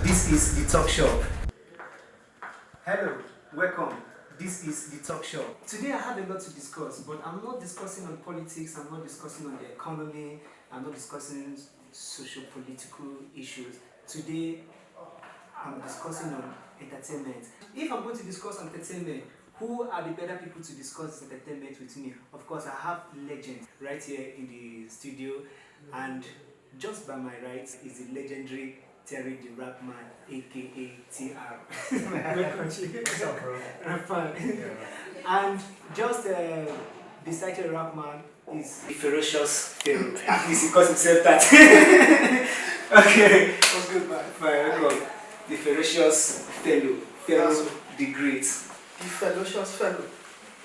This is the talk shop. Hello, welcome. This is the talk shop. Today I have a lot to discuss, but I'm not discussing on politics, I'm not discussing on the economy, I'm not discussing socio-political issues. Today I'm discussing on entertainment. If I'm going to discuss entertainment, who are the better people to discuss entertainment with me? Of course, I have legends right here in the studio, and just by my right is the legendary Tha Rapman, aka TR. What's up, bro? Rapman. Yeah. And just beside the Rapman is the ferocious Pharaoh. At least he calls himself that. Okay. What's good, man? Fine, welcome. The ferocious Pharaoh the Great. The ferocious fellow.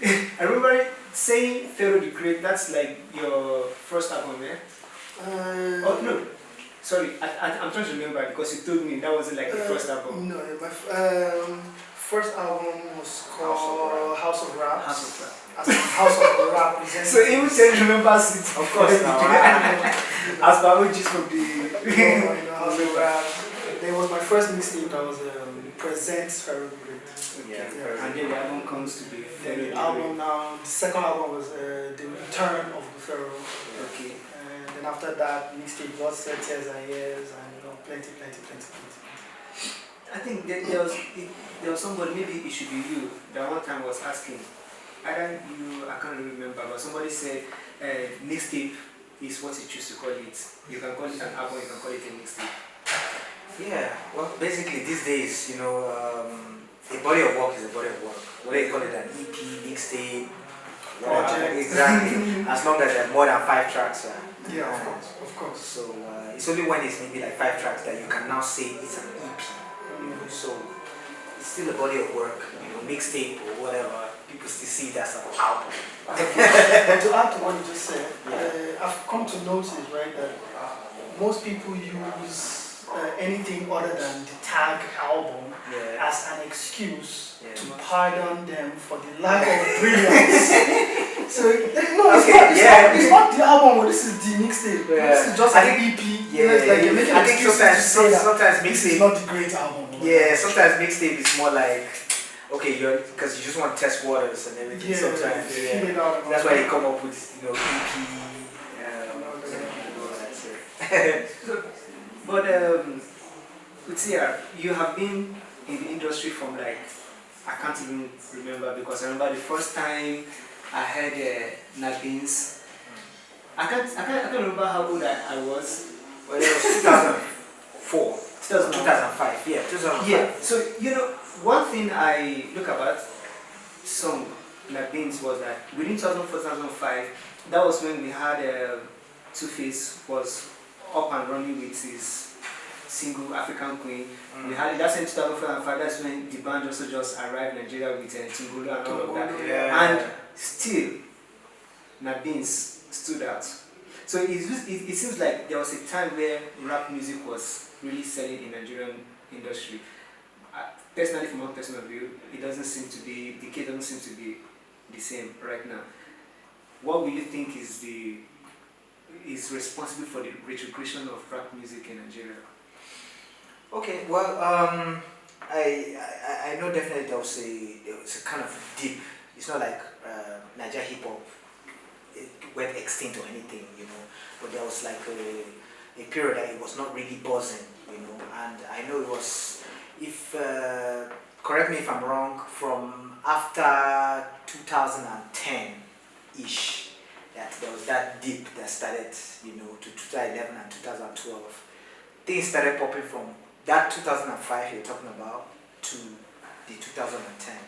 I remember saying Pharaoh the Great, that's like your first album, yeah? Oh, no. Sorry, I'm trying to remember because you told me that wasn't like the first album. No, my first album was called House of Rap. House of Rap. House of Rap presents. So even Terry remembers it. Of course, now. As biologists from the House of Rap. There was my first mixtape that was Presents Pharaoh the Great. Yeah. And then the album comes to be Then the album now, the second album was The Return of the Pharaoh. Okay. And then after that, mixtape Blood, Sweat, Tears and Years, and plenty. I think there was somebody, maybe it should be you, that one time was asking. Either you, I can't really remember, but somebody said mixtape is what you choose to call it. You can call it an album, you can call it a mixtape. Yeah, well, basically these days, a body of work is a body of work. Whether you call it an EP, mixtape, Project. exactly. As long as there are more than 5 tracks. Yeah, of course. So it's only when it's maybe like 5 tracks that you can now say it's an EP. So it's still a body of work, mixtape or whatever. People still see it as an album. But to add to what you just said, I've come to notice, right, that most people use anything other than the tag album as an excuse to pardon them for the lack of brilliance. So it's not the album, this is the mixtape. This is just an EP. It's like you're making an excuse to say that this is not the great album. Yeah, sometimes mixtape is more like, okay, because you just want to test waters and everything. Yeah, sometimes, that's why they come up with EP. But Utia, you have been in the industry from like, I can't even remember, because I remember the first time I heard Nagins. I can't remember how old I was. Well, it was 2004. 2005. Yeah, 2005. Yeah, so one thing I look about song Nagins was that within 2004, 2005, that was when we had Two-Face was up and running with his single African Queen. We had that's in 2005. That's when the band also just arrived in Nigeria with Tingolo and all of that. Yeah. And still, Nabins stood out. So it seems like there was a time where rap music was really selling in Nigerian industry. Personally, from my personal view, it doesn't seem to be, the case doesn't seem to be the same right now. What will you think is responsible for the retrogression of rap music in Nigeria? Okay, well, I know definitely there was a kind of dip. It's not like Nigerian hip-hop went extinct or anything, but there was like a period that it was not really buzzing, and I know it was, correct me if I'm wrong, from after 2010-ish, that there was that dip that started, to 2011 and 2012. Things started popping from that 2005 you're talking about to the 2010,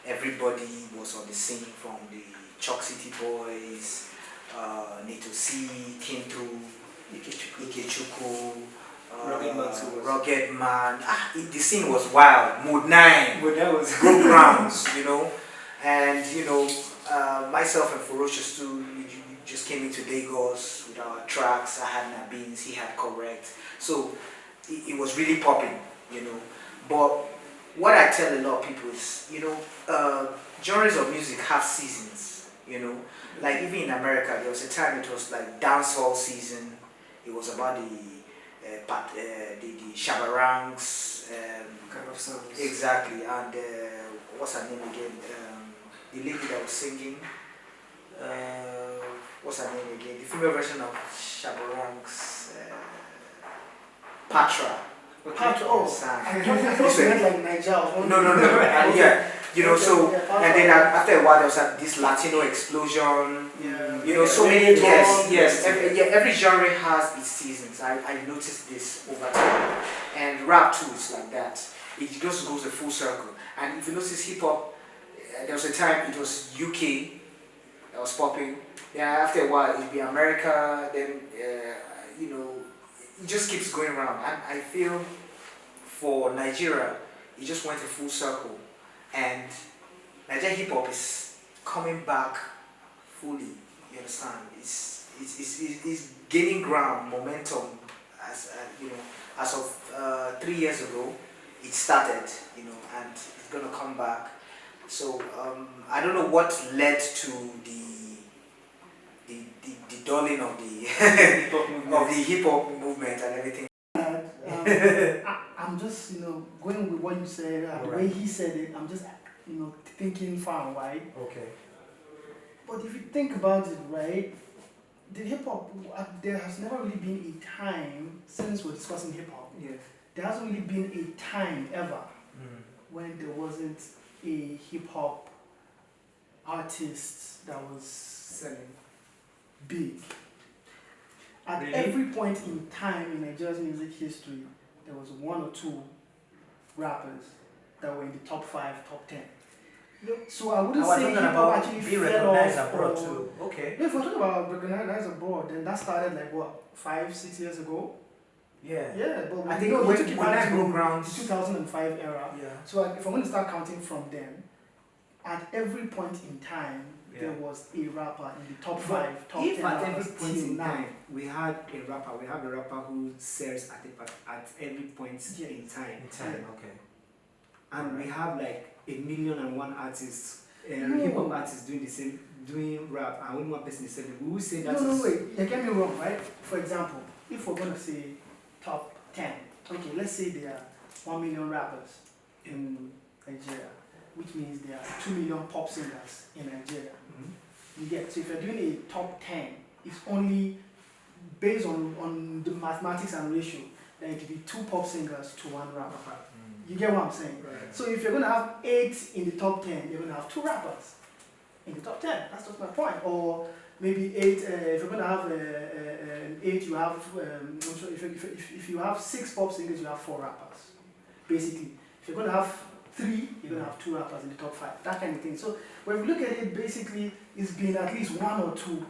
Everybody was on the scene, from the Chalk City Boys, Nito C, Kintu, Ikechukwu, Rugged Man. The scene was wild. Mood 9, was Good Grounds, and myself and Ferocious too, we just came into Lagos with our tracks. I had Nabins, he had Correct, so it was really popping, But what I tell a lot of people is, genres of music have seasons, Like even in America, there was a time it was like dancehall season. It was about the shabarangs, kind of sounds. exactly, and what's her name again? The lady that was singing. What's her name again? The female version of shabarangs. Patra. Patra, oh. Sang. I just meant like Nigeria. No. And yeah, you know, so Yeah, and then after a while there was this Latino explosion. yeah, You know, so many yes. Every genre has its seasons. I noticed this over time, and rap too is like that. It just goes a full circle. And if you notice hip hop, there was a time it was UK that was popping. Then after a while it'd be America. Then you know, it just keeps going around. And I feel for Nigeria, it just went a full circle, and Nigerian hip hop is coming back fully. You understand? It's gaining ground, momentum. As you know, as of 3 years ago, it started. You know, and it's gonna come back. So I don't know what led to the dulling of the of the hip hop movement and everything. I'm just, going with what you said, the way he said it, I'm just, thinking far and wide. Okay. But if you think about it, right, the hip hop, there has never really been a time, since we're discussing hip hop, Yeah. there hasn't really been a time ever when there wasn't a hip hop artist that was Selling. big. At Really? every point in time in Nigeria's music history, there was 1 or 2 rappers that were in the top 5, top 10. So I wouldn't say hip hop actually being fell recognized off. abroad Or, too. Okay. if we're talking about recognized abroad, then that started like what, 5, 6 years ago? Yeah. Yeah, but I think you when took it I back to broke the ground. 2005 era. Yeah. So if I'm going to start counting from then, at every point in time, there Yeah. was a rapper in the top But 5, top 10 if at every rappers point till in now. time we have a rapper who serves at every point Yeah. in time, In time. Okay. and we have like 1,000,001 artists, No. hip hop artists doing rap, and only one person is selling. We will say that No, is wait. You get me wrong, right? For example, if we're going to say top 10, okay, let's say there are 1 million rappers in Nigeria, which means there are 2 million pop singers in Nigeria. Mhm. You get, so if you're doing a top 10, it's only based on the mathematics and ratio, then it will be 2 pop singers to 1 rapper. You get what I'm saying? Right. So if you're going to have 8 in the top 10, you're going to have 2 rappers in the top 10. That's just my point. Or maybe 8, if you're going to have 8, you have, if you have 6 pop singers, you have 4 rappers. Basically, if you're going to have 3, you're going to have 2 rappers in the top 5. That kind of thing. So when we look at it, basically, it's been at least 1 or 2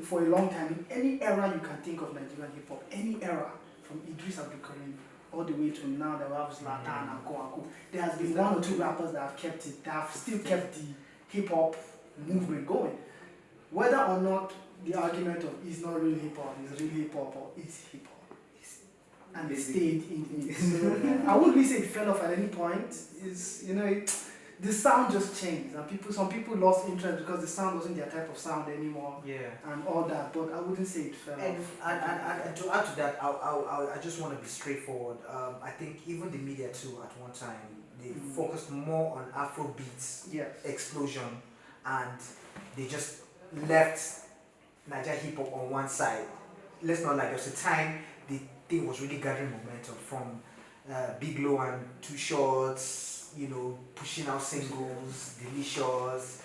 for a long time. In any era you can think of Nigerian hip hop, any era, from Idris Abdulkarim all the way to now that we have Zlatan and Ko. There has been 1 or 2 rappers that have kept it, that have still kept the hip hop movement going. Whether or not the argument of it's not real hip hop, it's real hip hop, or it's hip hop. And it stayed in it. So I wouldn't really say it fell off at any point. It's, the sound just changed, and some people lost interest because the sound wasn't their type of sound anymore. Yeah. And all that, but I wouldn't say it fell And, off. and to add to that, I just want to be straightforward. I think even the media too, at one time, they focused more on Afro beats, Yes. explosion, and they just left Nigerian hip hop on one side. Let's not lie, there was a time the thing was really gathering momentum from Big Low and Too Shorts, pushing out singles, Delicious,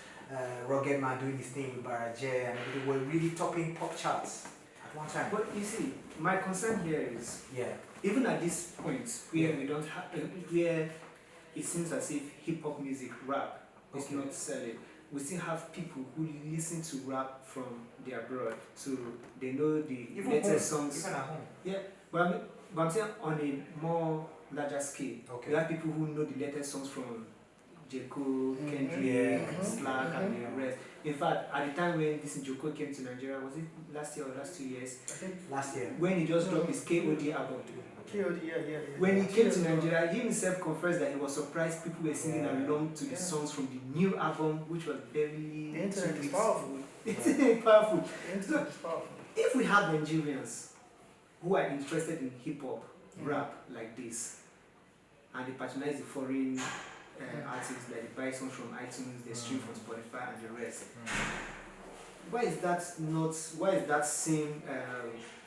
Rugged Man doing his thing with Barajé, and they were really topping pop charts at one time. But you see, my concern here is, even at this point where we don't have, where it seems as if hip hop music, rap, is not selling, we still have people who listen to rap from the abroad, so they know the latest songs. Even at home. Yeah, but I'm saying on a more larger scale. We have people who know the latest songs from J. Cole, Kendrick, Slack, and the rest. In fact, at the time when this J. Cole came to Nigeria, was it last year or last 2 years? I think last year. When he just dropped his KOD album. KOD, yeah. When he came to Nigeria, he himself confessed that he was surprised people were singing along to the songs from the new album, which was very... The internet is powerful. It's powerful. The internet is powerful. If we have Nigerians who are interested in hip-hop, rap like this, and they patronize the foreign artists, like they buy songs from iTunes, they stream from Spotify and the rest. Why is that same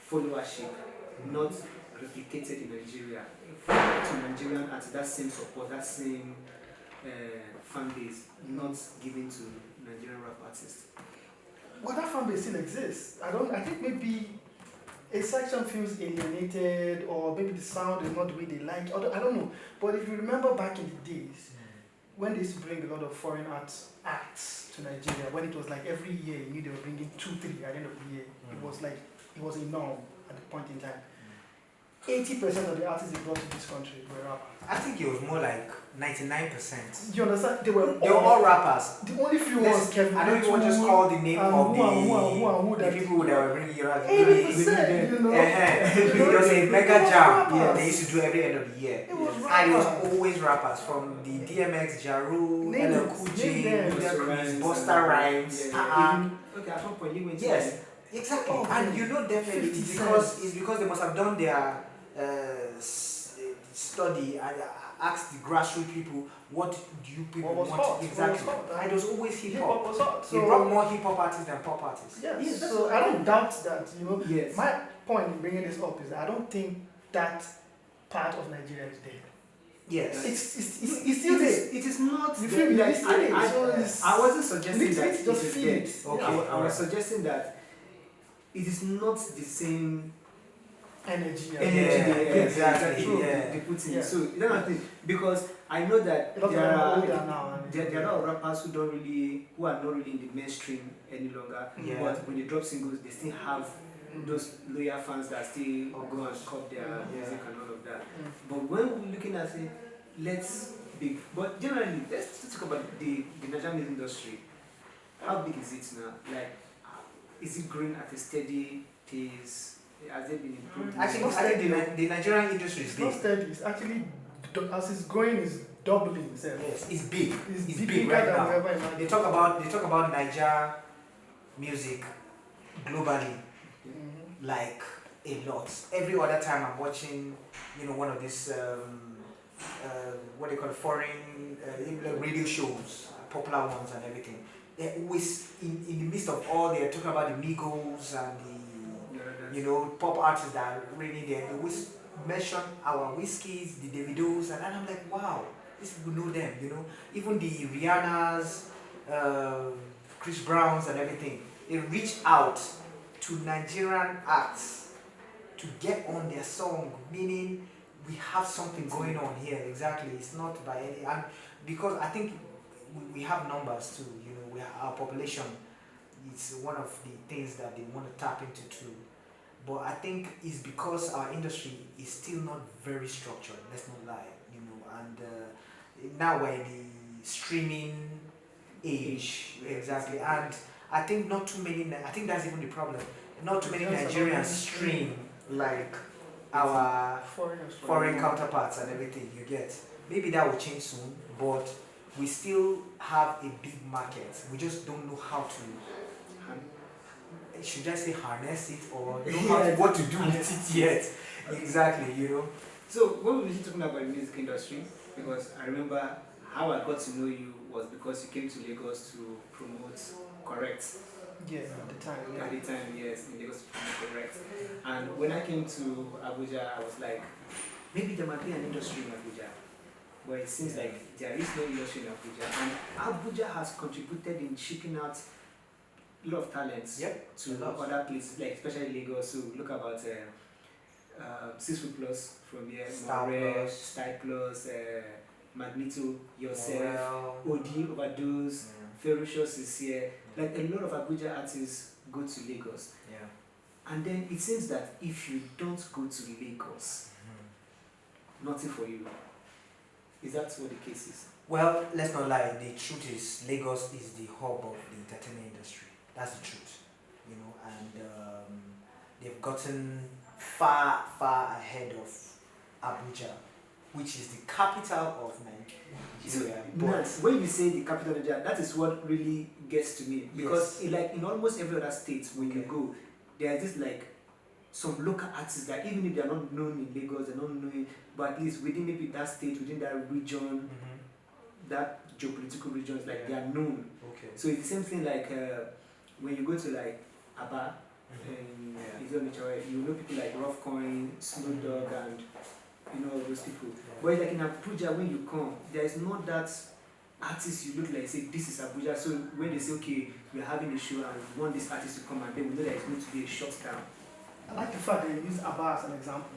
followership not replicated in Nigeria? To Nigerian artists, that same support, that same fan base not given to Nigerian rap artists? Well, that fan base still exists. I think maybe a section feels alienated, or maybe the sound is not the way they like. I don't know. But if you remember back in the days, when they used to bring a lot of foreign acts to Nigeria, when it was like every year you knew they were bringing 2-3 at the end of the year, it was a norm at the point in time. 80% of the artists they brought to this country were rappers. I think it was more like 99%. You understand? They were all rappers. The only few ones, Kevin. I don't even want to just call the name of the people that were bringing you out. 80%, you know. It was a mega jam. Yeah, they used to do every end of the year. It was And it was rappers. always rappers, from the DMX, Jaru, Name LL it, Cool name J, them. Ludacris, Busta Rhymes. Okay, at one point you went to Yes, exactly. Oh, And you know definitely 50 it's because they must have done their study and asked the grassroots people, what do you people What was want? hot? Exactly. What was hot? And it was always hip Hip-hop hop. was hot. They brought more hip hop artists than pop artists. Yes, that's so what I don't doubt that, Yes. My point in bringing this up is that I don't think that part of Nigeria is dead. Yes. It's still there. It is not. You feel me? Like, It's still there. So it's- I wasn't suggesting Mix that it, just it is feel dead. it. Okay. I was suggesting that it is not the same Energy. exactly, true, yeah. they put in. Yeah. So you know what I think, because I know that A lot of there them are are older now. there are a lot of rappers who are not really in the mainstream any longer. Yeah. But when they drop singles, they still have those loyal fans that still go and cop their music and all of that. But when we're looking at it, but generally, let's talk about the Nigerian music industry. How big is it now? Like, is it growing at a steady pace? Has it been improved? I think the Nigerian industry is It's not big. steady. It's actually, as it's growing, it's doubling itself. Yes, it's big. It's big bigger right than now. we ever imagined. They talk about Niger music globally like a lot. Every other time I'm watching, one of these what they call foreign radio shows, popular ones and everything. They're always in the midst of all. They're talking about the Migos and the pop artists that are really there. They always mention our whiskeys, the Davidos, and I'm like, wow, these people know them. Even the Rihannas, Chris Browns, and everything. They reach out to Nigerian acts to get on their song, meaning we have something going on here. Exactly, it's not by any, and because I think we have numbers too. Our population, it's one of the things that they want to tap into too. But I think it's because our industry is still not very structured. Let's not lie, and now we're in the streaming age, exactly, and I think not too many. I think that's even the problem. Not too many Nigerians stream like our foreign counterparts and everything. You get. Maybe that will change soon, but we still have a big market. We just don't know how to. Should I say harness it or know what to do with it yet? Exactly. So when we were talking about the music industry, because I remember how I got to know you was because you came to Lagos to promote Correct. Yeah, at the time. At the time, yes, in Lagos to promote Correct. And when I came to Abuja, I was like, maybe there might be an industry in Abuja. But it seems like there is no industry in Abuja. And Abuja has contributed in shipping out a lot of talents to other places, like especially Lagos. So look about 6 Foot Plus from here, Style Plus, Magneto, yourself, OD, Overdose, Pherowshuz is here. Like a lot of Abuja artists go to Lagos. And then it seems that if you don't go to Lagos, nothing for you. Is that what the case is? Well, let's not lie. The truth is, Lagos is the hub of the entertainment industry. That's the truth, and they've gotten far ahead of Abuja, which is the capital of Nigeria. But when you say the capital of Nigeria, that is what really gets to me, because like in almost every other state when you go, there is this like some local artists that even if they are not known in Lagos, they're not known, but at least within maybe that state, within that region, that geopolitical regions, like they are known. Okay. So it's the same thing like when you go to like Aba, and you know people like Rough Coin, Snoop Dogg, and you know all those people. But it's like in Abuja, when you come, there is not that artist you look like say this is Abuja. So when they say okay, we're having a show and we want this artist to come, and then we know that it's going to be a short down. I like the fact that you use Abba as an example.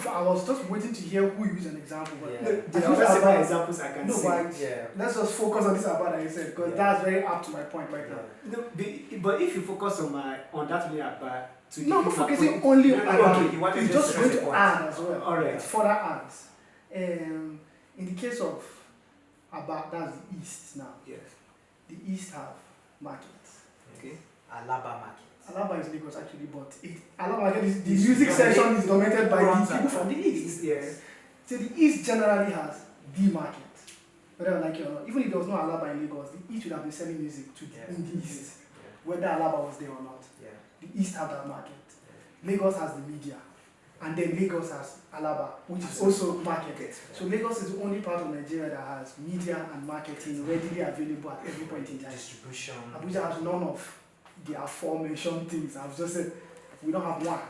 So I was just waiting to hear who used an example. But There are several examples I can no, say. but let's just focus on this Abba that you said, because that's very apt to my point right now. No, but if you focus on that way Abba, No, I'm not focusing only on Abba. Okay, It's just going to add as well. Alright. It further adds. In the case of Abba, that's the East now. Yes. The East have markets. Okay. Alaba market. Alaba is Lagos actually, but Alaba market is the music section is dominated by the people from the East. Yes. So the East generally has the market. Whether like it or not. Even if there was no Alaba in Lagos, the East would have been selling music in the East. Whether Alaba was there or not. The East have that market. Lagos has the media. And then Lagos has Alaba, which is also market. So Lagos is the only part of Nigeria that has media and marketing readily available at every point in time. Distribution. Abuja has none of the aforementioned things. I've just said we don't have one.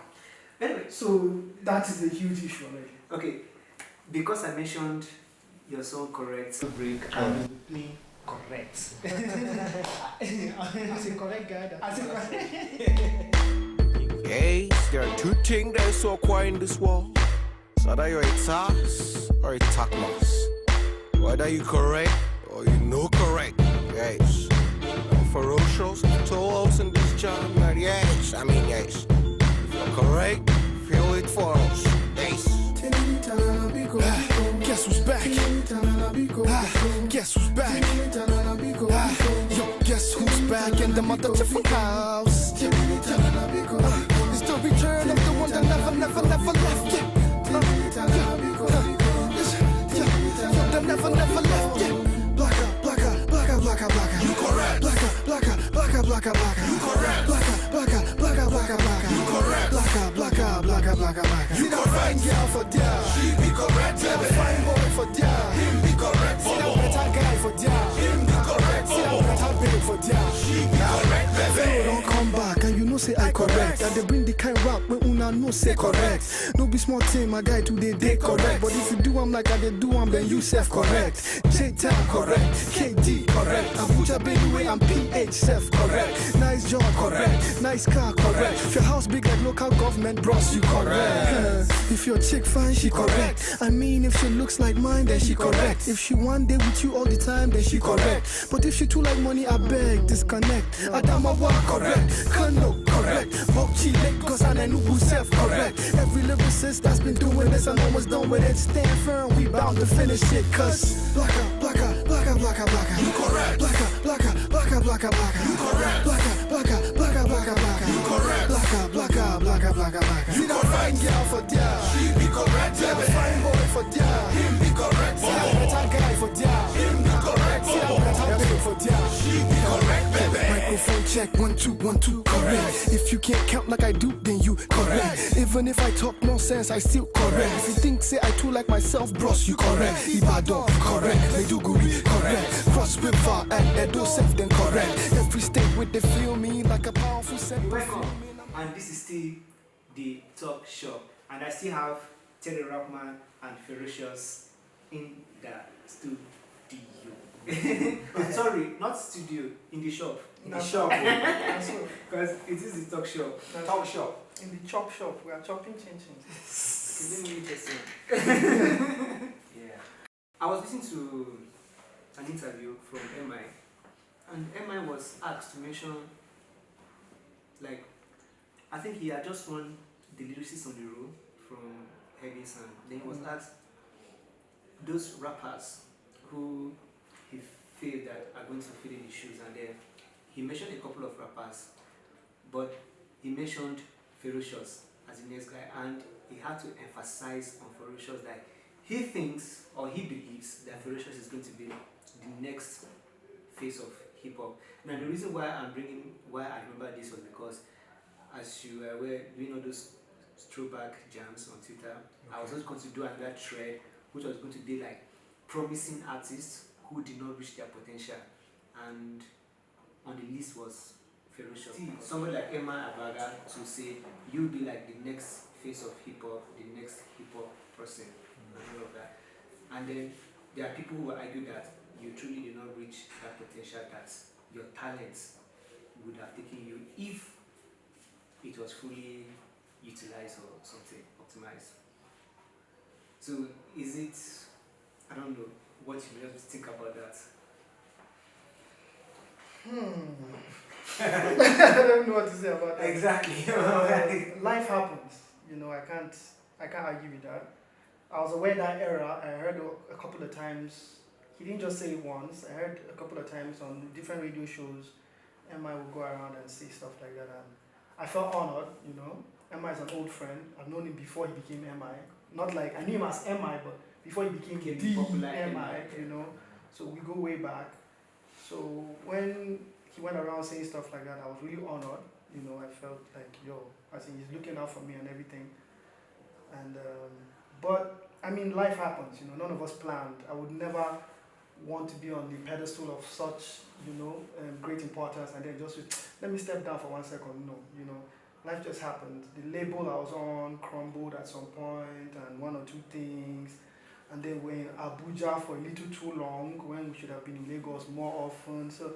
Anyway, so that is a huge issue already. Okay, because I mentioned your song correct, break and play correct. As a correct guy, as a correct. Yes, there are two things that are so quiet in this world. So either you're a tax or a tackmas. Whether you correct or you no correct. Yes. Ferocious told us in this job that yes, yes. If you're correct, feel it for us. Yes. Guess who's back? Guess who's back? Yo, guess who's back in the motherfucking house? It's the return of the one that never left yet. That never left yet. Blacka. You correct. Blacka. You correct. Blacka. You correct. Blacka. You correct. Fine girl for there. She be correct. Fine boy for there. Him be correct. See a better guy for there. Him be correct. See a better babe for there. She be correct. Baby. Don't come back and you know say I correct. And they bring the kind rap when una no say correct. No be small thing, my guy today they correct. But if you do I'm like I they do I'm then you self correct. J-Town correct. KD correct. Abuja baby way I'm PH self correct. Nice job correct. Nice car correct. If your house big like local government bros you correct. If your chick fine she correct. I mean if she looks like mine then she correct. If she one day with you all the time then she correct. But if she too like money I beg disconnect. Adamawa correct. Kano correct. Bokchi Lagos and Enugu self correct. Every lyricist that's been doing this and almost done with it. Stand firm we bound to finish it. Cause blacka. You correct. Blacka. You correct. Blacka. You correct. Blacka. You got fine girl for there. She be correct. Yeah, fine boy for there. Him be correct. See a better guy for there. Him be correct. See a better babe for there. She be correct, baby. Microphone check 1 2 correct. If you can't count like I do, then you correct. Even if I talk nonsense, I still correct. If you think say I too like myself, bros, you correct. Ibadan correct. Maiduguri correct. Cross River and Edo self then correct. Every state with they feel me like a powerful set. Welcome, and this is still the talk show, and I still have Tha Rapman and Pherowshuz in the studio. Sorry, not studio, in the shop. In the shop. Because it is the talk show. Talk show. In the chop shop, we are chopping chin-chin. Yeah. I was listening to an interview from MI, and MI was asked to mention, like, I think he had just won the lyricist on the road from Heavies, and then he was asked those rappers who he feel that are going to fill in his shoes, and then he mentioned a couple of rappers, but he mentioned Pherowshuz as the next guy, and he had to emphasize on Pherowshuz that he thinks or he believes that Pherowshuz is going to be the next phase of hip hop. Now the reason why I remember this was because as you were doing all those throwback jams on Twitter, I was just going to do another thread, which was going to be like promising artists who did not reach their potential, and on the list was Pherowshuz. Somebody like Emma Abaga to say you'll be like the next face of hip hop, the next hip hop person, and all of that. And then there are people who argue that you truly did not reach that potential, that your talents would have taken you if it was fully utilized or something optimized. So is it, I don't know what you just think about that. I don't know what to say about that. Exactly. Life happens, you know. I can't argue with that. I was aware that era. I heard a couple of times. He didn't just say it once. I heard a couple of times on different radio shows. MI would go around and say stuff like that, and I felt honored. You know, MI is an old friend. I've known him before he became MI. Not like I knew him as MI, but before he became the popular MI. You know, so we go way back. So when he went around saying stuff like that, I was really honored. You know, I felt like, yo, I think he's looking out for me and everything. And but I mean, life happens. You know, none of us planned. I would never want to be on the pedestal of such, you know, great importance, and then just let me step down for 1 second. No, you know, life just happened. The label I was on crumbled at some point, and one or two things. And then we're in Abuja for a little too long when we should have been in Lagos more often. So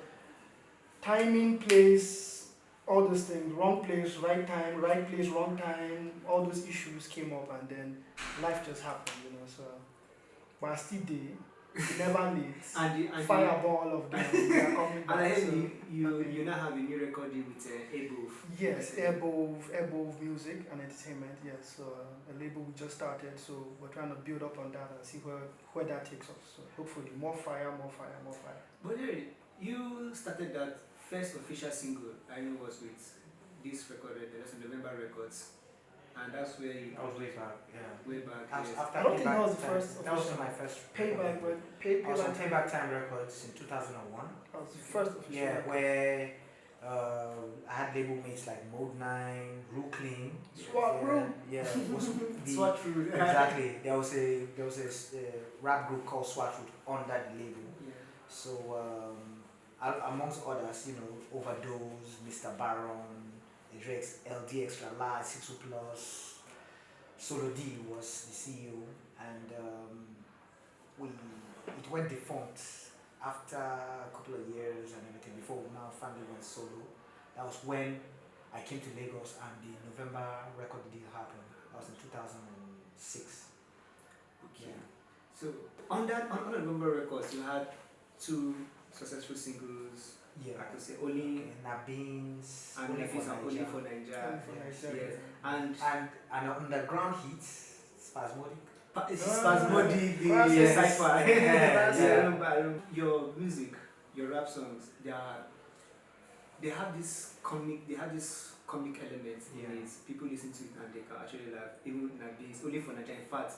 timing, place, all those things, wrong place, right time, right place, wrong time, all those issues came up, and then life just happened, you know. So, but I still did. Never late. and Fireball of them. They are coming back. And I heard So, you now have a new record deal with Above. yes, Above Music and Entertainment. Yes, so a label we just started. So we're trying to build up on that and see where that takes us. So hopefully more fire, more fire, more fire. But Jerry, you started that first official single, I know, was with this record, that's November Records, and that's where you. That was way back, yeah. Way back. After Yes. I don't think that was the Payback first Time. That was official. my first Payback, record. but I was on Payback. Payback Time Records in 2001. That was the first official. Yeah, record. where I had label mates like Mode 9, Brooklyn. Swat Room. Yeah, was the, Swat Room. exactly. There was a rap group called Swat Room on that label. Yeah. So amongst others, you know, Overdose, Mr. Baron, Drex, LD Extra Large, 62 Plus. Solo D was the CEO, and it went defunct after a couple of years and everything before we now finally went solo. That was when I came to Lagos and the November record deal happened. That was in 2006. Okay. So on November Records, you had two successful singles. Yeah. I could say only Nabins, and Only Nafis for and Only Naija. for Nigeria. Only for Nigeria. Yes. And And underground hits, Spasmodic. It's Ah, Spasmodic, the classic. cipher. Yeah, I yeah. remember your music, your rap songs, they have this comic element in Yeah. it. People listen to it and they can actually laugh. Even Nabis, Only for Nigeria. In fact,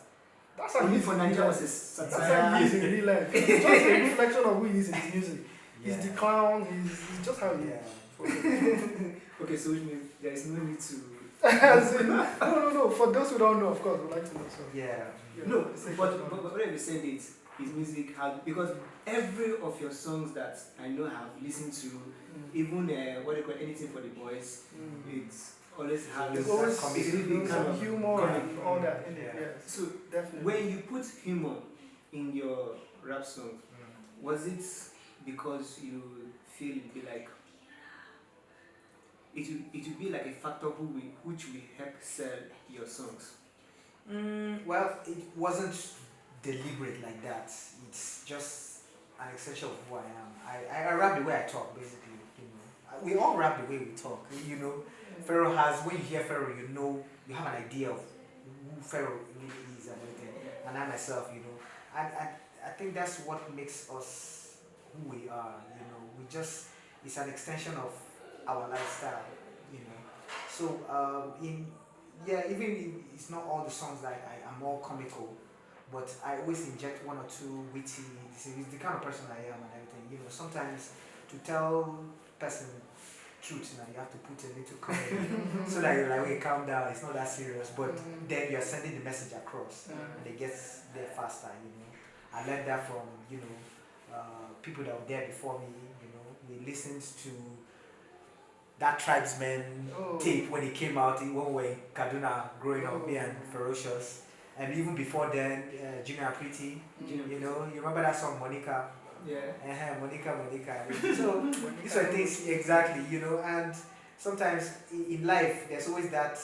That's how Only he is for in Nigeria real was a life. That's how he is satire. in real life. It's just a reflection of who he is in his music. Yeah. He's the clown. He's just how he Yeah. is. Okay, so which means there is no need to. As in, no. For those who don't know, of course, we'd like to know. So. Yeah. Yeah, No, it's a but good one. when you said it, his music has, because every of your songs that I know have listened to, even what they call Anything for the Boys, it's always has There's always comic- really some kind of humor comic. and all that in it. Yeah. Yes, So definitely. when you put humor in your rap songs, Mm. was it because you feel it'd be like it would be like a factor which will help sell your songs? Well, it wasn't deliberate like that. It's just an extension of who I am. I rap the way I talk, basically. You know, we all rap the way we talk. You know, Pharaoh has, when you hear Pharaoh, you know, you have an idea of who Pharaoh really is and everything. And I myself, you know, I think that's what makes us who we are. You know, it's an extension of our lifestyle. You know, so even if it's not all the songs that I am more comical, but I always inject one or two witty. It's the kind of person I am and everything. You know, sometimes to tell person truth now. You have to put a little comedy so that you're like, okay, calm down. It's not that serious, but then you're sending the message across, and it gets there faster. I learned that from people that were there before me. We listened to that Tribesman tape when it came out. When we were in Kaduna growing up, me and Pherowshuz, and even before then, Junior and Pretty. You remember that song Monica? Yeah. Monica. So these are things exactly, and sometimes in life there's always that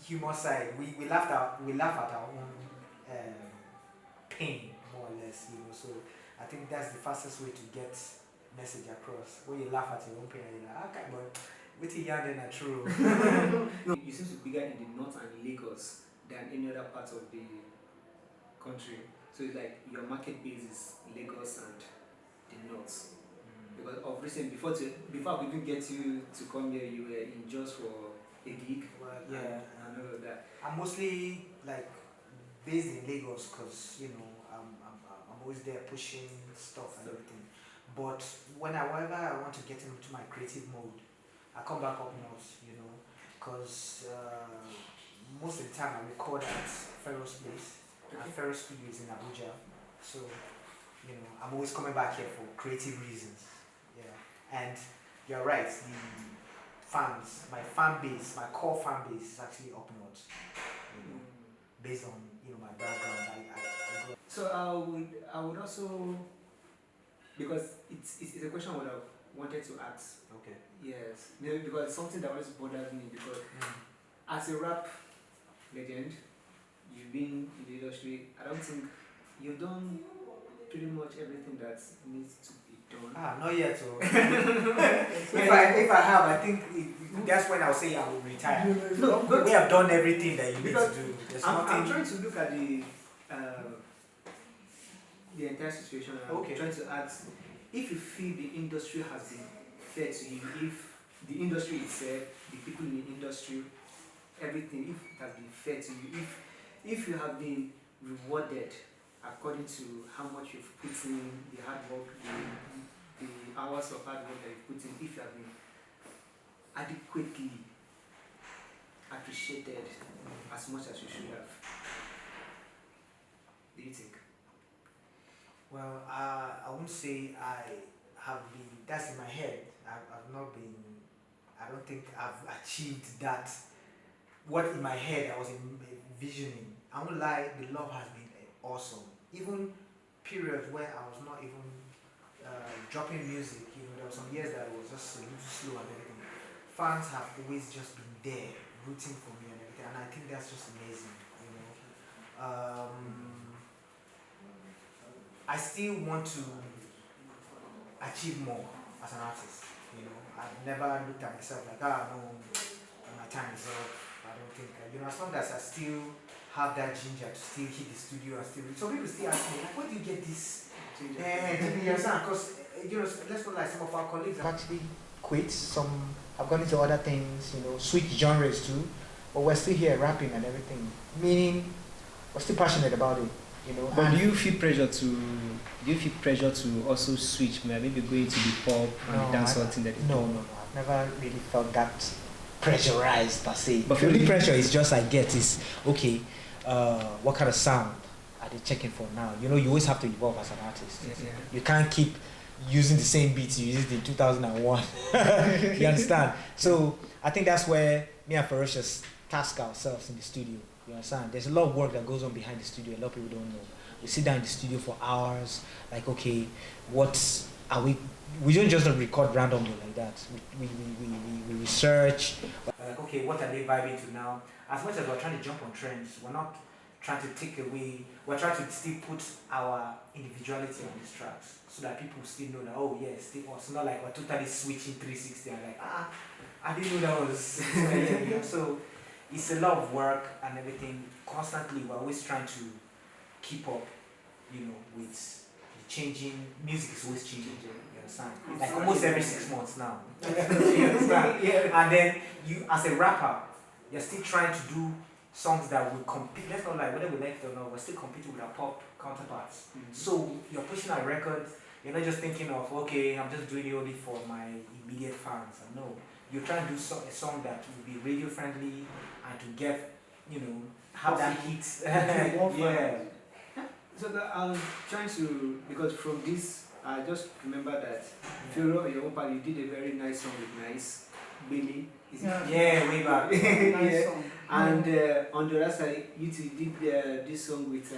humor side. We laugh at our own pain, more or less, So I think that's the fastest way to get message across. When you laugh at your own pain, you're like, okay, but with the young are true. You seem to be bigger in the north and Lagos than any other part of the country. So it's like your market base is Lagos and the north. Because of recent, before we even get you to come here, you were in just for a gig. Well, and all of that. I'm mostly like based in Lagos because I'm always there pushing stuff and everything. But whenever I want to get into my creative mode, I come back up north, because most of the time I record at Pharaoh's place. And Pharaoh's studio is in Abuja, so I'm always coming back here for creative reasons. And you're right, the fans, my fan base, my core fan base is actually up north. Based on my background, I grew up. So I would also, because it's a question I would have wanted to ask. Okay. Yes, because it's something that always bothers me, because as a rap legend, you've been in the industry. I don't think you've done pretty much everything that needs to be done. Not yet. If I have, I think that's when I'll say I will retire. No, but we have done everything that you need to do. There's I'm nothing. trying to look at the entire situation. I'm trying to ask if you feel the industry has been fair to you, if the industry itself, the people in the industry, everything, if it has been fair to you, if you have been rewarded according to how much you've put in, the hard work, the hours of hard work that you've put in, if you have been adequately appreciated as much as you should have. Do you think? Well, I won't say I have been, that's in my head. I've not been, I don't think I've achieved that. What in my head I was envisioning. I won't lie, the love has been awesome. Even periods where I was not even dropping music, there were some years that it was just a little slow and everything. Fans have always just been there, rooting for me and everything, and I think that's just amazing, I still want to achieve more as an artist, I've never looked at myself like, no, my time is up. I don't think, as long as I still have that ginger to still hit the studio and still, some people still ask me, like, where do you get this ginger? Because, let's not lie, some of our colleagues have actually quit, some have gone into other things, switch genres too, but we're still here rapping and everything, meaning we're still passionate about it. But do you feel pressure to also switch, maybe go into the pop and dance something that? No, I've never really felt that pressurized per se. But the only pressure is just I get is okay. What kind of sound are they checking for now? You always have to evolve as an artist. Yeah. You can't keep using the same beats you used in 2001. You understand? So I think that's where me and Pherowshuz task ourselves in the studio. You understand? There's a lot of work that goes on behind the studio. A lot of people don't know. We sit down in the studio for hours. Like, okay, what are we? We don't just record randomly like that. We research. Like, okay, what are they vibing to now? As much as we're trying to jump on trends, we're not trying to take away. We're trying to still put our individuality on these tracks, so that people still know that, oh yeah, still us. Not like we're totally switching 360 and like, I didn't know that was. So it's a lot of work and everything. Constantly, we're always trying to keep up, with the changing. Music is always changing. You understand? Like almost every 6 months now. You understand? Yeah. And then you, as a rapper, you're still trying to do songs that will compete. Let's not lie, whether we like it or not, we're still competing with our pop counterparts. So you're pushing a record You're not just thinking of, okay, I'm just doing it only for my immediate fans. No, you're trying to do a song that will be radio friendly and to get, have that hit. Yeah. So I'm trying to, because from this, I just remember that Pharaoh, your own part, you did a very nice song with Nice, Billy. Yeah, way back. Nice song. And on the other side, you two did this song with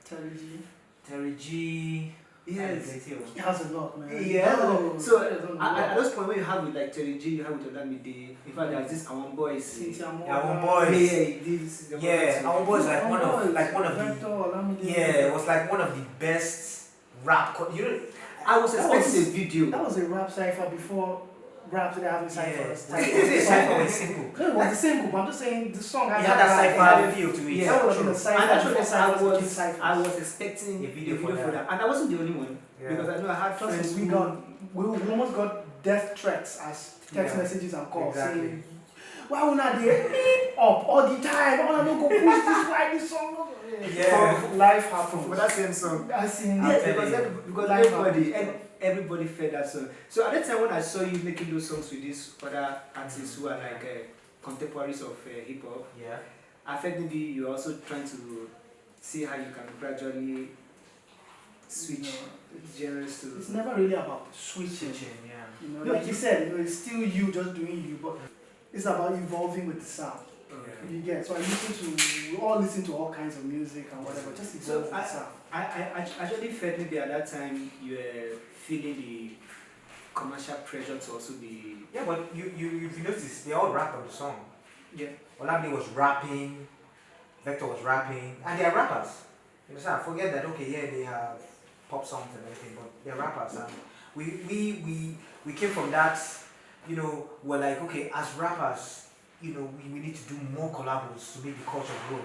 Terry G. Terry G. Yes. He has a lot, man. Yeah. Oh, So he has a lot. at those point when you have with like Terry G, you have with Olamide. In fact, there's this Our Boys. Cynthia Moore. Yeah, Our Boys. Yeah, Our Boys is like one of the Vector, Olamide. it was like one of the best rap. I was That expecting was- a video. That was a rap cipher before rap started having ciphers. Yeah. Is it a cypher or a single? No, it was the same group. I'm just saying the song had It had that rap. cypher feel to it. Yeah, That was true. a cipher. And actually, before ciphers became ciphers. I was expecting A video for that. and I wasn't the only one Yeah. because I know I had Trust friends me, we almost got death threats as text Yeah. messages and calls Exactly. saying, why would not they beep up all the time? I want to go push this, write this song. Yeah. Life happens. for that same song. I seen I'll Yeah, tell because, you. because Life everybody happens. everybody fed that song. So at that time when I saw you making those songs with these other artists who are like contemporaries of hip hop, Yeah. I felt maybe you're also trying to see how you can gradually switch genres to. It's never really about switching. Yeah. You know, No, like you said, it's still you just doing you, but it's about evolving with the sound. Okay. You get, so we all listen to all kinds of music and whatever, just evolve with the sound. I actually felt maybe at that time you were feeling the commercial pressure to also be. Yeah, but if you notice, they all rap on the song. Yeah. Olamide was rapping, Vector was rapping, and they are rappers. You understand? Forget that. Okay, yeah, they have pop songs and everything, but they're rappers. And we came from that. We're like, okay, as rappers, we need to do more collabos to make the culture grow.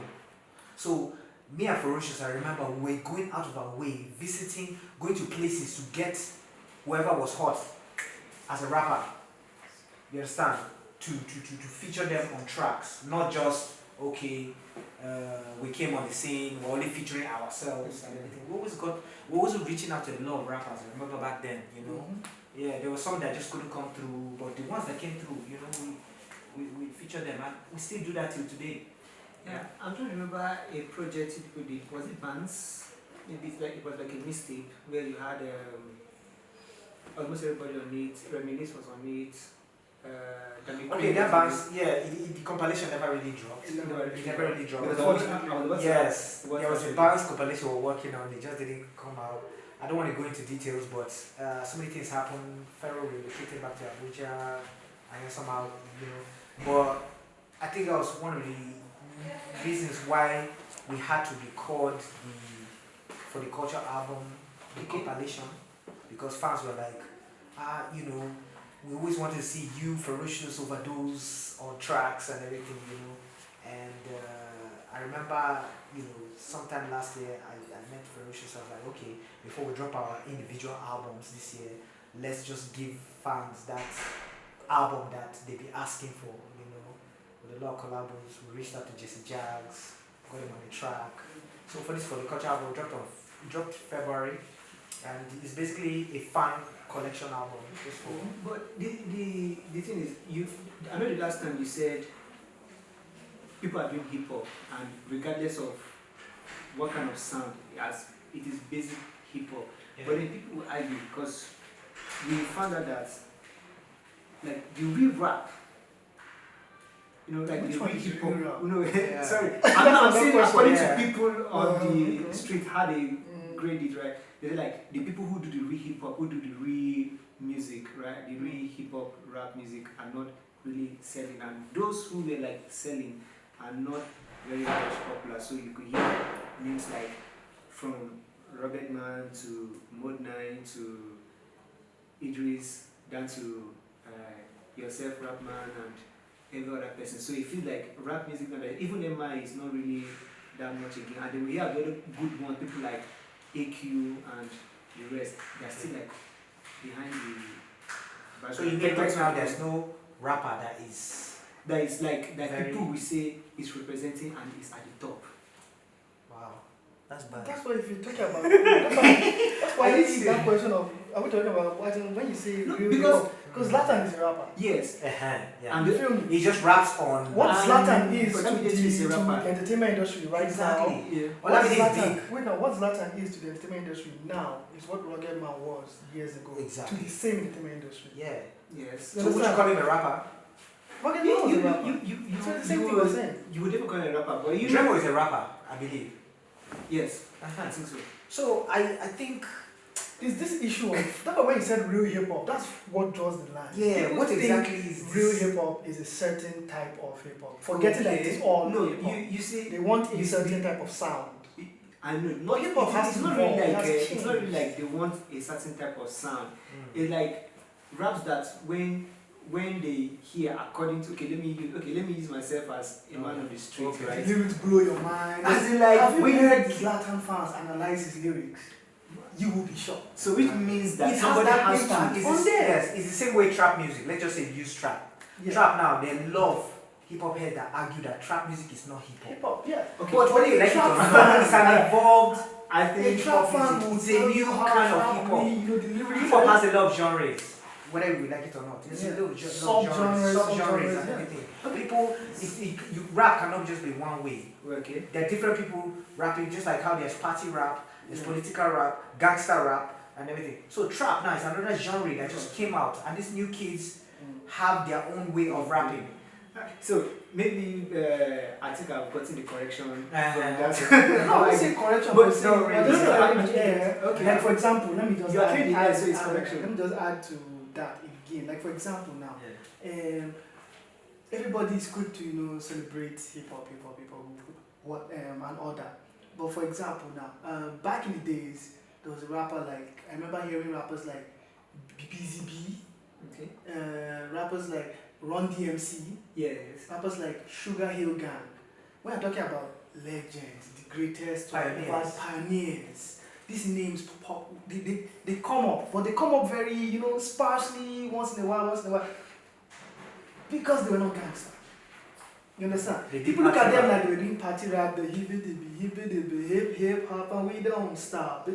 So me and Ferocious, I remember we were going out of our way, visiting, going to places to get whoever was hot as a rapper. You understand? To feature them on tracks, not just we came on the scene, we're only featuring ourselves and everything. We always reaching out to a lot of rappers. I remember back then, yeah, there were some that just couldn't come through, but the ones that came through, we featured them, and we still do that till today. Yeah, I'm trying to remember a project you people did. Was it Bands? Maybe it was like a mixtape where you had almost everybody on it. Reminisce was on it. Okay, that Bands, yeah, the compilation never really dropped. It never really dropped. Yes, there was a Bands compilation we were working on. It just didn't come out. I don't want to go into details, but so many things happened. Pharaoh relocated back to Abuja, and then somehow, But I think that was one of the reasons why we had to record for the culture album, the compilation, because fans were like, we always wanted to see you, Ferocious, overdose on tracks and everything, And I remember, sometime last year, I met Ferocious. I was like, okay, before we drop our individual albums this year, let's just give fans that album that they be asking for, with a lot of collabos. We reached out to Jesse Jags, got him on the track. So for the culture album, dropped February, and it's basically a fan collection album. Just for But the thing is, I know the last time you said people are doing hip hop, and regardless of what kind of sound, it is basic hip hop. Yeah. But then people will argue because we found out that like the real rap, like Which the one real is hip hop. real rap? Yeah. Sorry, I'm saying according Yeah. to people on the okay. street how they grade it, right? They're like the people who do the real hip hop, who do the real music, right? The real hip hop rap music are not really selling, and those who were like selling are not very much popular. So you could hear names like from Robert Man to Mode 9 to Idris down to yourself, Rapman, and every other person. So you feel like rap music, even MI is not really that much again. And then we have the other good ones, people like AQ and the rest. They're still like behind the back. So you get right now, there's no rapper that is that very- people will say is representing and is at the top. wow. That's bad. That's why if you talk about that's why I see that question of are we talking about when you say No, real because- because Zlatan is a rapper. Yes. Yeah. And You feel me? He just raps on. What Zlatan is but to let me just say the rapper. entertainment industry right Exactly. now. Yeah. Well, I mean, it's Zlatan, big. wait now, what Zlatan is to the entertainment industry now is what Rugged Man was years ago Exactly. to the same entertainment industry. Yeah. Yes. So would you call him a rapper? Rugged You, Man was you, a rapper. you, So the same thing we're saying. you would never call him a rapper, but you Dremo is a rapper, I believe. Yes, I think so. So I think. Is this issue of that's why when you said real hip hop, that's what draws the line. Yeah. People What think exactly is this? real hip hop is a certain type of hip hop. Forgetting that it's all no. hip hop. You see, They want a you certain see- type of sound. I know. But Not hip-hop has it's to not really evolve, like it has to it's not really change. like they want a certain type of sound. Mm. It's like raps that when they hear according to let me use myself as a man of the street, Okay. right? The lyrics blow your mind. As in like Have you when heard Zlatan fans analyze his lyrics? You will be shocked. so which means that It has somebody that has impact. to. On there. Yes, it's the same way trap music. Let's just say use trap. Yeah. Trap now, they love hip hop heads that argue that trap music is not hip hop. Hip hop, yeah. Okay, But whether you like it or Trap not, it's an evolved I A think trap hip-hop fan music. will It's a tell new you how kind of trap hip-hop. really, the lyrics. Hip hop has a lot of genres, whether we like it or not. It's Yeah. a lot of Sub-genres, sub-genres and yeah. everything. People, you rap cannot just be one way. okay. There are different people rapping, just like how there's party rap, there's Yeah. political rap, gangster rap, and everything. So trap now is another genre that just came out, and these new kids have their own way of rapping. So maybe I think I've gotten the correction from that. No, I say correction, But but no, say, really. just Yeah. like, yeah. Okay. Like for example, let me just You are add, clearly right, so it's correction. let me just add to that again. Like for example now, everybody is good to celebrate hip hop, what and all that. But for example now, back in the days, there was a rapper like I remember hearing rappers like BZB, Okay. rappers like Run DMC, Yes. rappers like Sugar Hill Gang. When I'm talking about legends, the greatest Pioneers. pioneers, these names pop, they come up, but they come up very, sparsely, once in a while, because they were not gangsters. You understand? They did People look at party them rap. like they were doing party rap, the hip hop, and we don't stop.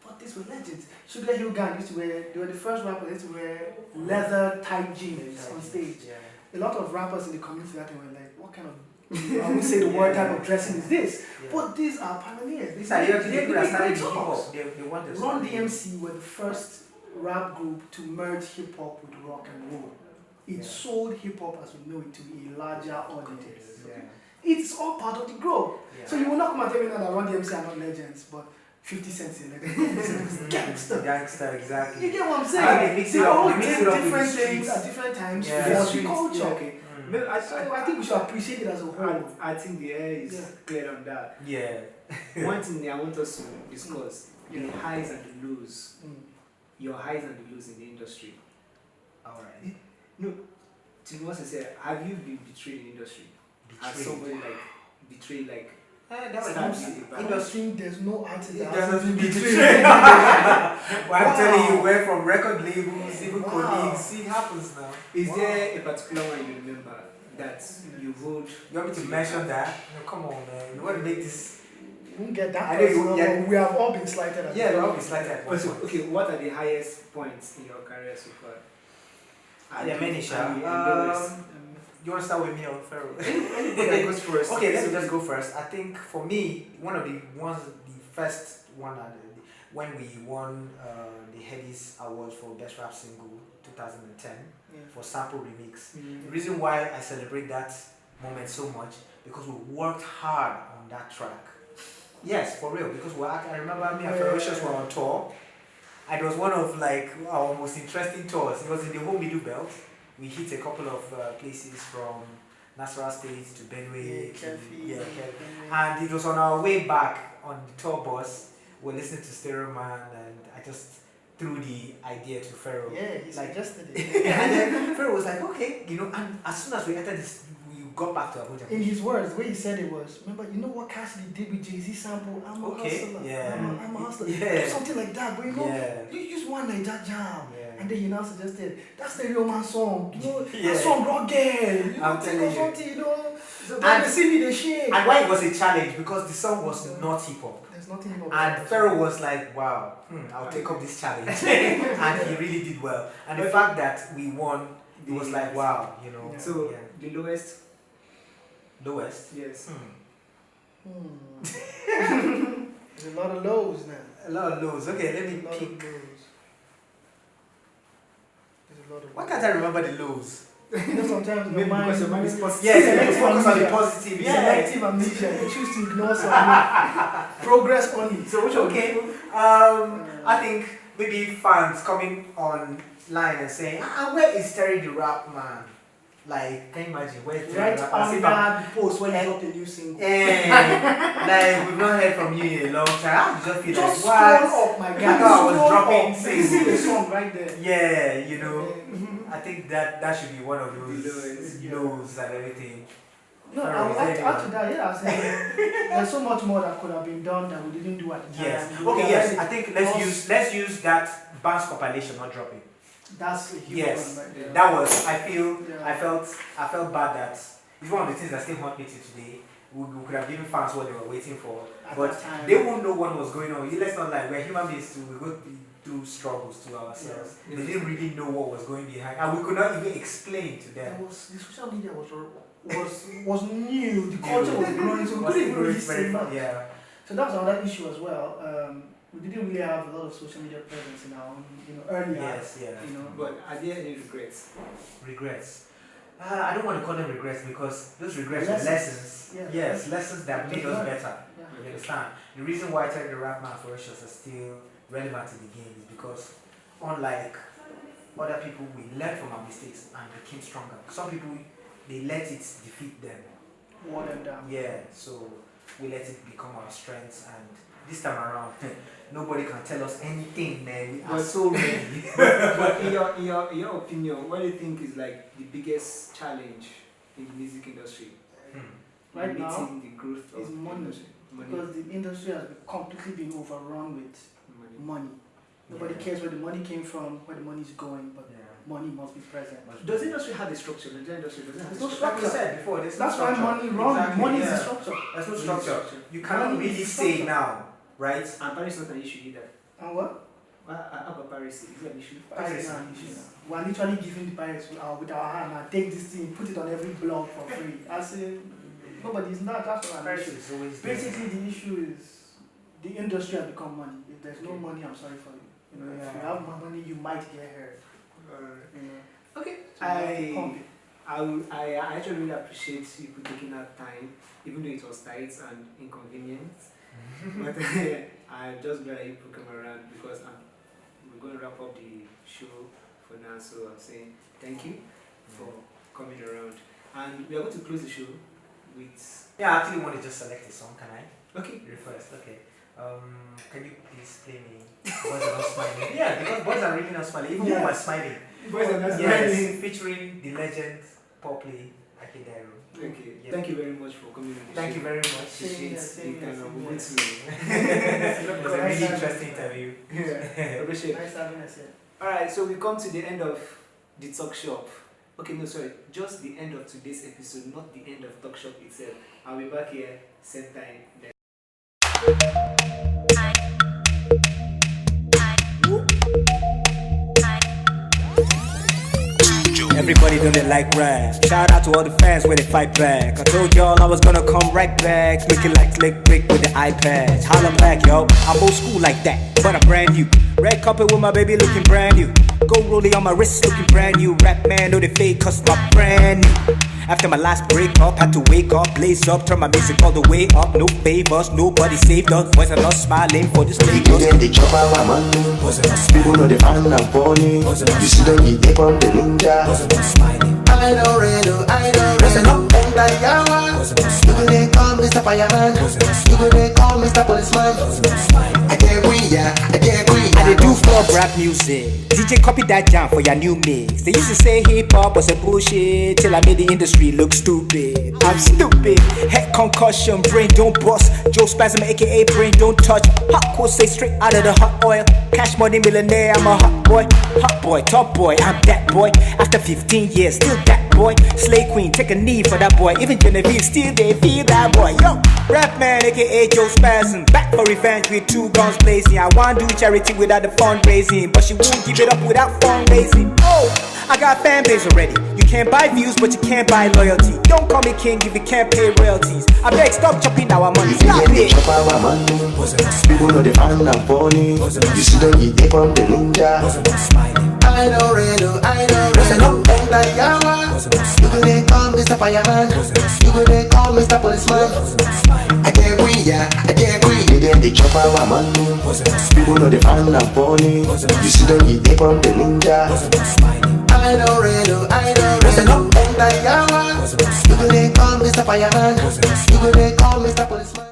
But these were legends. Sugar Hill Gang they were the first rappers used to wear leather tight jeans on stage. Yeah. A lot of rappers in the community that were like, what kind of I would say the word type of dressing is this? Yeah. But these are pioneers. These are the people that started great the hip songs. hop. They want to Run start DMC were the first rap group to merge hip hop with rock and roll. It Yeah. sold hip hop as we know it to a larger audience. Yeah. It's all part of the growth. Yeah. So you will not come and tell me now that Run DMC are not legends, but 50 Cent is a legend. 50 Cent is gangster. Gangster, exactly. You get what I'm Ah, saying? they mix They it up. all They mix did it up with different the things streets. at different times Yeah. for the Streets, culture. yeah, okay. Mm. Maybe So I think we should appreciate it as a whole. I think the air is Yeah. clear on that. Yeah. One thing I want us to discuss the highs and the lows. Mm. Your highs and the lows in the industry. Alright. To be more sincere, have you been betrayed in the industry? Has somebody betrayed That was Start industry. with the I don't think there's no artist that There hasn't hasn't been been betrayed. Well, I'm Wow. telling you, we're from record labels, even Wow. colleagues. It happens now. Is Wow. there a particular one you remember that you hold? You want me to mention that? No, come on, man. You want to make this? We won't get that I know you- personal, yeah. but we have all been slighted. at Yeah, the we're time. always like that. Also, okay, what are the highest points in your career so far? There are many, And Sha. the lowest. You want to start with me or Pharaoh? Anybody that goes first. Okay, let me just go first. I think for me, one of the ones, the first one, when we won the Headies Awards for Best Rap Single 2010 Yeah. for Sample Remix. Mm. The reason why I celebrate that moment so much because we worked hard on that track. Yes, for real. Because I remember me and Pherowshuz were on tour, and it was one of like our most interesting tours. It was in the whole Middle Belt. We hit a couple of places from Nasarawa State to Benue. And it was on our way back on the tour bus. We're listening to Terhemba, and I just threw the idea to Pharaoh. Yeah, he Like- suggested And it. then Pharaoh was like, okay, and as soon as we entered this, we got back to Abuja. In his words, the way he said it was, remember, you know what Cassidy did with Jay-Z sample? I'm a Okay, hustler. yeah. I'm a hustler. Yeah. Something like that, but Yeah. you just want Niger Jam. Yeah. And then he now suggested, that's the real man song. Yeah. That song rugged. I'm Think telling of you. something, So And the city, they shake. And why it was a challenge because the song was not hip hop. There's nothing more. And Pharaoh was like, wow, I'll take up this challenge. And he really did well. And the fact that we won, it was like, wow, you know. Yeah. So the lowest. Yes. Yes. There's a lot of lows now. A lot of lows. Okay, let me A lot pick. of lows. There's a lot of Why can't I remember the lows? You know, sometimes Maybe because your mind is positive. Yes, you Selective focus on the amnesia. positive. Selective amnesia. You choose to ignore some. Progress only. So which okay. I think maybe fans coming online and saying, where is Terry the Rap Man? Like, can you imagine where's Terry Right the Rap Man? As if I'm- under the post when you dropped a new single. like we've not heard from you in a long time. I just feel Just like scroll what? up, my I guy. know I was Scroll dropping up. You see the singles. song right there. Yeah, you know. I think that should be one of those Yeah. lows and everything. No, Sorry, I would is add there to that. Yeah, I said there's so much more that could have been done that we didn't do at the time. Yes. We Okay. Yes. realized I think Plus- let's use that Bounce compilation not dropping. That's a huge Yes. one right there. That was. I feel. Yeah. I felt bad that it's one of the things that still haunt me till today. We could have given fans what they were waiting for, At but that time. they won't know what was going on. Let's not lie. We're human beings too. We go through struggles to ourselves. Yeah. They didn't really know what was going behind, and we could not even explain to There them. was the social media was new. The culture was growing, so we couldn't even really say much. Yeah. So that's another issue as well. We didn't really have a lot of social media presence in our, earlier. Yes. Yeah. But are there any regrets? Regrets. I don't want to call them regrets because those regrets Lessons. were lessons. Yeah. Yes, lessons that made us better. Yeah. You understand? The reason why Terry the Rap Man and Pherowshuz are still relevant in the game is because, unlike other people, we learned from our mistakes and became stronger. Some people, they let it defeat them. Wore them down. Yeah, so we let it become our strengths, and this time around, nobody can tell us anything, man. We are But- so ready. But in your opinion, what do you think is like the biggest challenge in the music industry? Right now, Meeting the growth is of the money. industry. Money. Because the industry has completely been overrun with money. Nobody Yeah. cares where the money came from, where the money is going, but Yeah. money must be present. Does the industry have a structure? The Nigerian industry doesn't have a There's no structure. Like we said before, there's no That's why structure. money runs. Exactly, Money is yeah. the structure. There's no Money is structure. You cannot Money is really the say structure. now, right? And Paris is not an issue either. And what? How about Paris? Is it an issue? Pirates are an issue. We are literally giving the pirates with our hand and take this thing, put it on every blog for free. I say, nobody's not. That's not an Paris issue. is always there. Basically, the issue is the industry has become money. If there's no money, I'm sorry for you. If you have more money, you might get hurt. You know. Okay. So you have to pump it. I actually really appreciate people taking that time, even though it was tight and inconvenient. But I'm just glad that you come around because we're going to wrap up the show for now. So I'm saying thank you for coming around. And we are going to close the show with. Yeah, I actually want to just select a song. Can I? Okay. You're first. Okay. Can you please play me Boys Are Not Smiling? Yeah, because boys are really not smiling. Even when we're smiling. Boys Are Not Yes, featuring the legend Popley Akideru. Okay. Yeah. Thank you very much for coming on the show. Thank you very much. Same here, same here, same It here. It was a really interesting interview. Yeah. Appreciate it. Nice having us here. Alright, so we come to the end of the talk shop. Okay, no, sorry, just the end of today's episode, not the end of talk shop itself. I'll be back here same time next. Everybody don't they like rap. Shout out to all the fans where they fight back. I told y'all I was gonna come right back. Looking like Slick Rick with the iPad. Holla back, yo. I'm old school like that, but I'm brand new. Red carpet with my baby looking brand new. Gold rollie on my wrist looking brand new. Rap man, know they fake cause my brand new. After my last breakup, had to wake up, blaze up, turn my music all the way up. No favors, nobody saved us. Boys are not smiling for this Lagos. Then they chop our money. People know they find I'm funny. You see them eat they from the ninja. I don't redo, I don't redo. And by yawa, you go they call Mr. Fireman. You go they call Mr. Policeman. I get we, yeah, I get we. I dey do club rap music. DJ DJ copy that jam for your new mix. They used to say hip-hop was a bullshit till I made the industry look stupid. I'm stupid. Head concussion, brain don't bust. Joe Spasm aka brain don't touch. Hot course say straight out of the hot oil. Cash money millionaire, I'm a hot boy, top boy, I'm that boy. After 15 years, still that boy. Slay queen, take a knee for that boy. Even Genevieve, still they feel that boy. Yo, Rapman aka Joe Spasm, back for revenge with 2 guns blazing. I want do charity without the fundraising, but she won't give it up without fundraising. Oh, I got fan base already. You can't buy views, but you can't buy loyalty. Don't call me king if you can't pay royalties. I beg, stop chopping our money. Stop it. Chop our money. People know the fan and funny. You see them eat from the ninja. I know Reno, I know Reno. You go they call Mr. Fireman. You go they call Mr. Policeman. I can't quit, yeah, I can't quit. They chop our money. People know the fan and funny. You see them eat from the ninja. I know Reno, I know Reno. You go they call Mr. Fireman. You go they call Mr. Policeman.